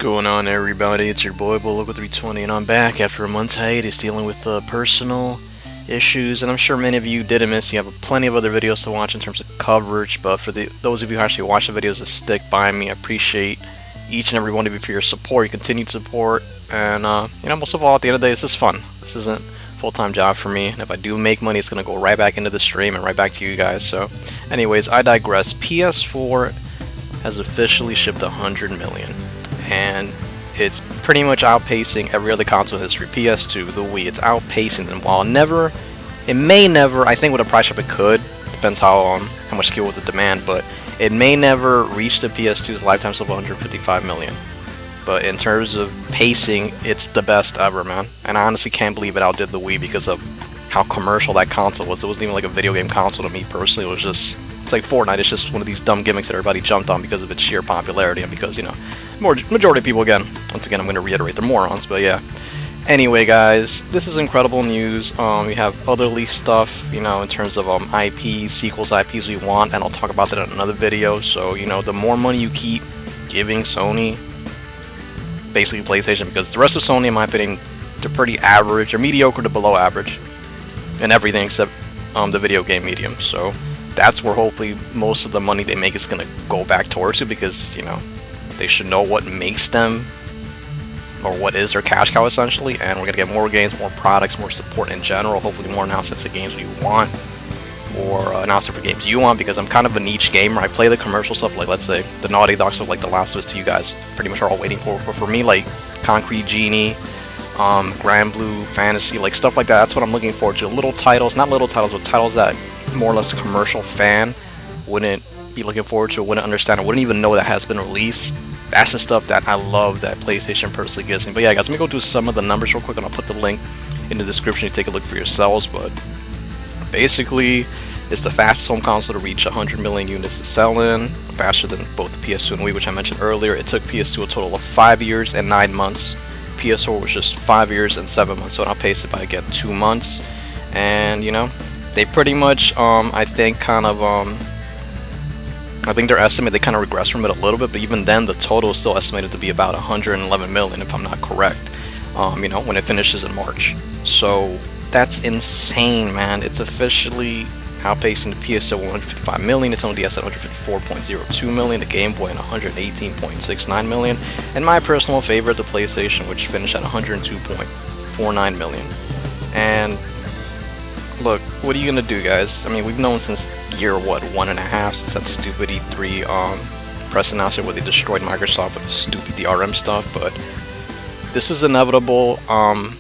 Going on, everybody? It's your boy Bullock320, and I'm back after a month's hiatus dealing with personal issues. And I'm sure many of you didn't miss. You have plenty of other videos to watch in terms of coverage, but for those of you who actually watch the videos that stick by me, I appreciate each and every one of you for your support, your continued support. And most of all, at the end of the day, this is fun. This isn't a full-time job for me, and if I do make money, it's gonna go right back into the stream and right back to you guys. So anyways, I digress. PS4 has officially shipped 100 million, and it's pretty much outpacing every other console in history. PS2, the Wii, it's outpacing them. While it may never, I think with a price up it could, depends how much skill with the demand, but it may never reach the PS2's lifetime sale of 155 million. But in terms of pacing, it's the best ever, man. And I honestly can't believe it outdid the Wii because of how commercial that console was. It wasn't even like a video game console to me personally. It was just, it's like Fortnite. It's just one of these dumb gimmicks that everybody jumped on because of its sheer popularity and because, majority of people, again, once again, I'm going to reiterate, they're morons, but yeah. Anyway, guys, this is incredible news. We have other leaked stuff, in terms of IPs, sequels, IPs we want, and I'll talk about that in another video. So, the more money you keep giving Sony, basically PlayStation, because the rest of Sony, in my opinion, they're pretty average, or mediocre to below average, in everything except the video game medium. So that's where hopefully most of the money they make is going to go back towards it, because, they should know what makes them, or what is their cash cow essentially, and we're going to get more games, more products, more support in general, hopefully more announcements of games we want, or announcements for games you want, because I'm kind of a niche gamer. I play the commercial stuff, like let's say the Naughty Dog stuff, like The Last of Us 2, you guys pretty much are all waiting for. But for me, like Concrete Genie, Grand Blue Fantasy, like stuff like that, that's what I'm looking forward to. Little titles, not little titles, but titles that more or less a commercial fan wouldn't be looking forward to, wouldn't understand, or wouldn't even know that has been released. That's the stuff that I love that PlayStation personally gives me. But yeah, guys, let me go through some of the numbers real quick, and I'll put the link in the description to take a look for yourselves. But basically, it's the fastest home console to reach 100 million units to sell in, faster than both the PS2 and Wii, which I mentioned earlier. It took PS2 a total of 5 years and 9 months. PS4 was just 5 years and 7 months, so it outpaced it by, again, 2 months. And, they pretty much, I think their estimate, they kind of regressed from it a little bit, but even then, the total is still estimated to be about 111 million, if I'm not correct, when it finishes in March. So that's insane, man. It's officially outpacing the PS4 155 million, its own DS at 154.02 million, the Game Boy at 118.69 million, and my personal favorite, the PlayStation, which finished at 102.49 million. And look, what are you gonna do, guys? I mean, we've known since year 1.5, since that stupid E3 press announcement where they destroyed Microsoft with the stupid DRM stuff, but this is inevitable. I'm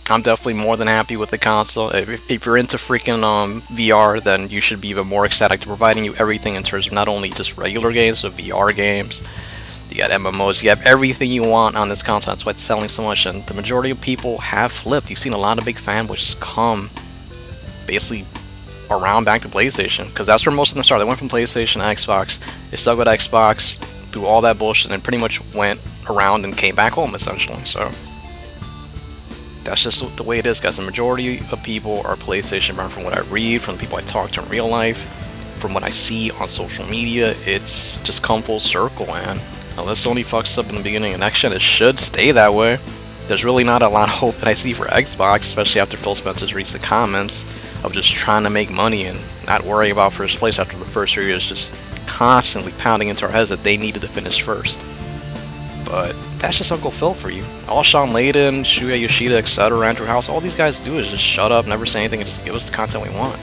definitely more than happy with the console. If you're into freaking VR, then you should be even more ecstatic to providing you everything in terms of not only just regular games, but VR games. You got MMOs, you have everything you want on this console. That's why it's selling so much, and the majority of people have flipped. You've seen a lot of big fanboys just come basically around back to PlayStation, because that's where most of them started. They went from PlayStation to Xbox, they stuck with Xbox through all that bullshit, and pretty much went around and came back home essentially. So that's just the way it is, guys. The majority of people are PlayStation bound. From what I read, from the people I talk to in real life, from what I see on social media, it's just come full circle, man. Unless Sony fucks up in the beginning of next gen, it should stay that way. There's really not a lot of hope that I see for Xbox, especially after Phil Spencer's recent comments of just trying to make money and not worrying about first place after the first 3 years, just constantly pounding into our heads that they needed to finish first. But that's just Uncle Phil for you. All Sean Layden, Shuya Yoshida, etc., Andrew House, all these guys do is just shut up, never say anything, and just give us the content we want.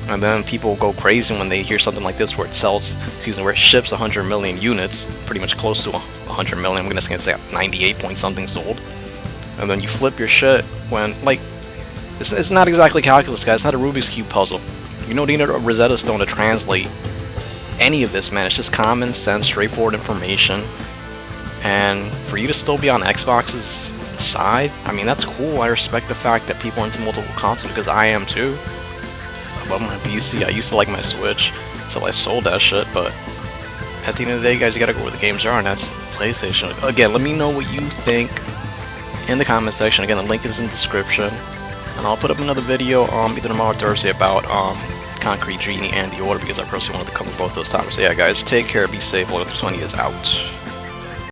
And then people go crazy when they hear something like this where it sells, where it ships 100 million units, pretty much close to 100 million, I'm gonna say 98 point something sold. And then you flip your shit when, like, it's not exactly calculus, guys. It's not a Rubik's Cube puzzle. You don't need a Rosetta Stone to translate any of this, man. It's just common sense, straightforward information. And for you to still be on Xbox's side, I mean, that's cool. I respect the fact that people are into multiple consoles, because I am too. I love my PC. I used to like my Switch, so I sold that shit. But at the end of the day, guys, you gotta go where the games are, and that's PlayStation. Again, let me know what you think in the comment section. Again, the link is in the description, and I'll put up another video either tomorrow or Thursday about Concrete Genie and The Order, because I personally wanted to cover both those topics. So yeah, guys, take care, be safe. Bullock320 is out.